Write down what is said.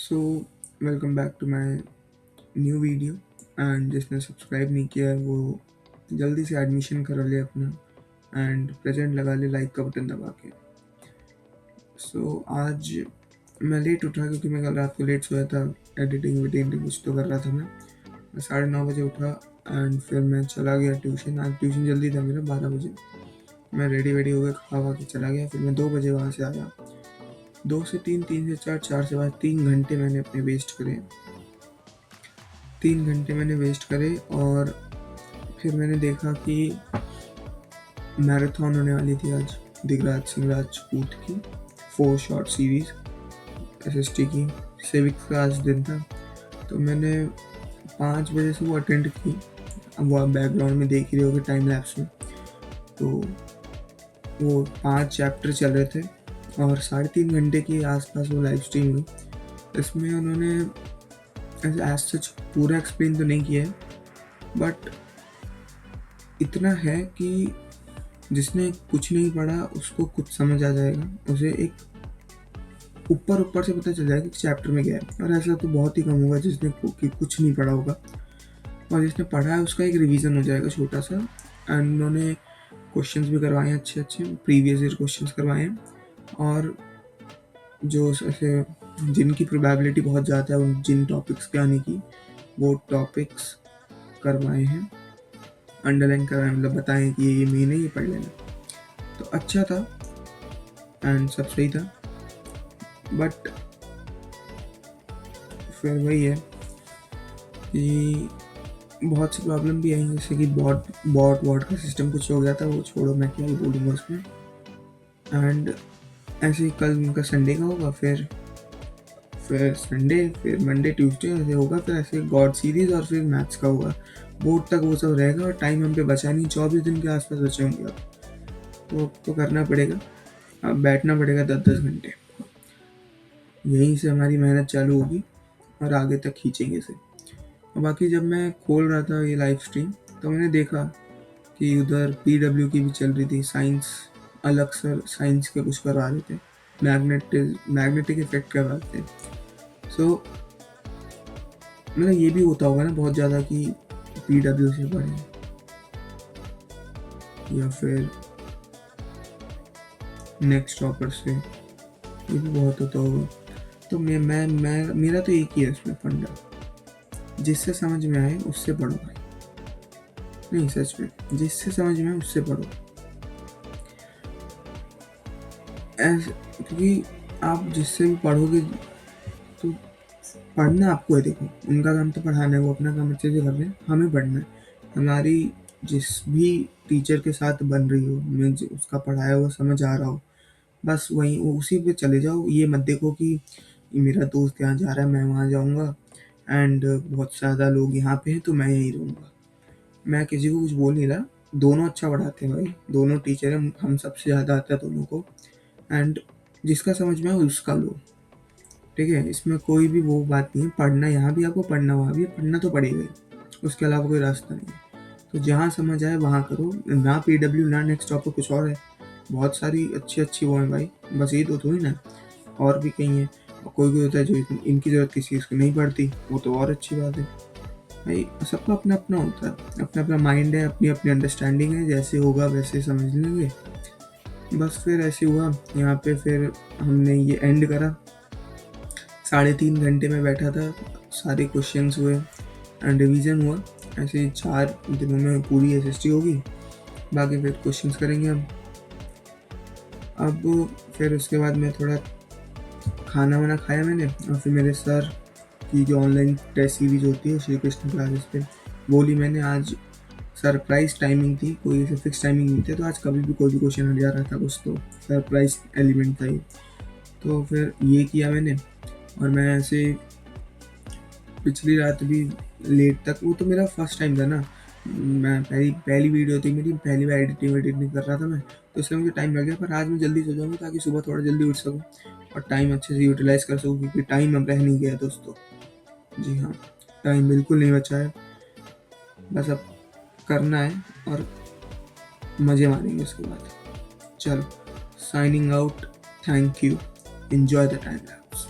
So welcome back to my new video. And जिसने subscribe नहीं किया है वो जल्दी से एडमिशन करा ले अपना एंड प्रेजेंट लगा ले लाइक का बटन दबा के। आज मैं लेट उठा क्योंकि मैं कल रात को लेट सोया था। एडिटिंग विडिटिंग कुछ तो कर रहा था मैं 9:30 बजे उठा एंड फिर मैं चला गया ट्यूशन। आज ट्यूशन जल्दी था मेरा 12 बजे। मैं रेडी वेडी हो गया, खा वा के चला गया। फिर मैं 2 बजे वहाँ से आया। 2 से 3, 3 से 4, 4 से 5, 3 घंटे मैंने अपने वेस्ट करे। 3 घंटे मैंने वेस्ट करे और फिर मैंने देखा कि मैराथन होने वाली थी आज दिगराज सिंह राजपूत की 4 शॉट सीरीज एसएसटी की। सिविक्स का आज दिन था तो मैंने 5 बजे से वो अटेंड की। अब वो आप बैकग्राउंड में देख ही रहे होगे टाइम लैप्स में। तो वो 5 चैप्टर चल रहे थे और 3.5 घंटे के आसपास वो लाइव स्ट्रीम हुई। इसमें उन्होंने एज सच पूरा एक्सप्लेन तो नहीं किया है, बट इतना है कि जिसने कुछ नहीं पढ़ा उसको कुछ समझ आ जाएगा। उसे एक ऊपर से पता चल जाएगा कि चैप्टर में क्या है। और ऐसा तो बहुत ही कम होगा जिसने कुछ नहीं पढ़ा होगा, और जिसने पढ़ा है उसका एक रिवीजन हो जाएगा छोटा सा। एंड उन्होंने क्वेश्चंस भी करवाए हैं अच्छे प्रीवियस ईयर क्वेश्चंस करवाए हैं। और जो ऐसे जिनकी प्रोबेबिलिटी बहुत ज़्यादा है उन जिन टॉपिक्स के आने की, वो टॉपिक्स करवाए हैं, अंडरलाइन करवाए, मतलब बताएं कि ये मेन है, ये पढ़ लेना। तो अच्छा था एंड सब सही था। बट फिर वही है कि बहुत सी प्रॉब्लम भी आई, जैसे कि बॉट का सिस्टम कुछ हो गया था। वो छोड़ो, मैं क्या ही बोलूँगा उसमें। एंड ऐसे ही कल उनका संडे का होगा, फिर संडे, फिर मंडे ट्यूसडे ऐसे होगा, फिर ऐसे गॉड सीरीज और फिर मैथ्स का होगा। बोर्ड तक वो सब रहेगा और टाइम हम पे बचा नहीं, 24 दिन के आसपास बचे होंगे। अब तो करना पड़ेगा, अब बैठना पड़ेगा 10-10 घंटे। यहीं से हमारी मेहनत चालू होगी और आगे तक खींचेंगे इसे। और बाकी जब मैं खोल रहा था ये लाइव स्ट्रीम तो मैंने देखा कि उधर पीडब्ल्यू की भी चल रही थी। साइंस अलग सर साइंस के कुछ करवा रहे थे, मैग्नेटिक इफेक्ट करवा रहे थे। सो मतलब ये भी होता होगा ना बहुत ज़्यादा कि पीडब्ल्यू से पढ़े या फिर नेक्स्ट टॉपर से, ये भी बहुत होता होगा। तो मैं मेरा तो एक ही है इसमें फंडा, जिससे समझ में आए उससे पढ़ो भाई। नहीं सच में, जिससे समझ में आए उससे पढ़ो। क्योंकि आप जिससे भी पढ़ोगे तो पढ़ना आपको है। देखो उनका काम तो पढ़ाना है, वो अपना काम अच्छे से कर रहे हैं, हमें पढ़ना है। हमारी जिस भी टीचर के साथ बन रही हो, हमें उसका पढ़ाया हुआ समझ आ रहा हो, बस वहीं उसी पे चले जाओ। ये मत देखो कि मेरा दोस्त यहाँ जा रहा है मैं वहाँ जाऊँगा एंड बहुत ज़्यादा लोग यहाँ पे हैं तो मैं यहीं रहूँगा। मैं किसी को कुछ बोल नहीं रहा, दोनों अच्छा पढ़ाते हैं भाई, दोनों टीचर हैं, हम सबसे ज़्यादा आता है दोनों को। एंड जिसका समझ में आए उसका लो, ठीक है। इसमें कोई भी वो बात नहीं है। पढ़ना यहाँ भी आपको, पढ़ना वहाँ भी, पढ़ना तो पड़ेगा ही, उसके अलावा कोई रास्ता नहीं है। तो जहाँ समझ आए वहाँ करो, ना पीडब्ल्यू ना नेक्स्ट टॉपिक कुछ और है। बहुत सारी अच्छी वो है भाई, बस ये तो थोड़ी ना, और भी कहीं है। और कोई होता है जो इनकी ज़रूरत किसी चीज़ को नहीं पड़ती, वो तो और अच्छी बात है भाई। सबका अपना अपना होता है, अपना अपना माइंड है, अपनी अपनी अंडरस्टैंडिंग है, जैसे होगा वैसे समझ लेंगे। बस फिर ऐसे हुआ यहाँ पे, फिर हमने ये एंड करा। 3.5 घंटे में बैठा था, सारे क्वेश्चंस हुए एंड रिवीजन हुआ। ऐसे ही 4 दिनों में पूरी एसएसटी होगी, बाकी फिर क्वेश्चंस करेंगे हम। अब फिर उसके बाद मैं थोड़ा खाना वाना खाया मैंने, और फिर मेरे सर की जो ऑनलाइन टेस्ट सीरीज होती है श्री कृष्ण क्लासेस पे, वो ली मैंने। आज सरप्राइज टाइमिंग थी, कोई ऐसे फिक्स टाइमिंग नहीं थी, तो आज कभी भी कोई भी क्वेश्चन हट जा रहा था, कुछ तो सरप्राइज एलिमेंट था ये। तो फिर ये किया मैंने। और मैं ऐसे पिछली रात भी लेट तक, वो तो मेरा फर्स्ट टाइम था ना, मैं पहली वीडियो थी मेरी, पहली बार एडिटिंग कर रहा था मैं, तो इसलिए मुझे टाइम लग गया। पर आज मैं जल्दी सो जाऊँगा ताकि सुबह थोड़ा जल्दी उठ सकूँ और टाइम अच्छे से यूटिलाइज़ कर सकूँ, क्योंकि टाइम अब रह नहीं गया दोस्तों। जी हाँ, टाइम बिल्कुल नहीं बचा है, बस अब करना है और मज़े मारेंगे उसके बाद। चलो, signing out, thank you, enjoy the time lapse.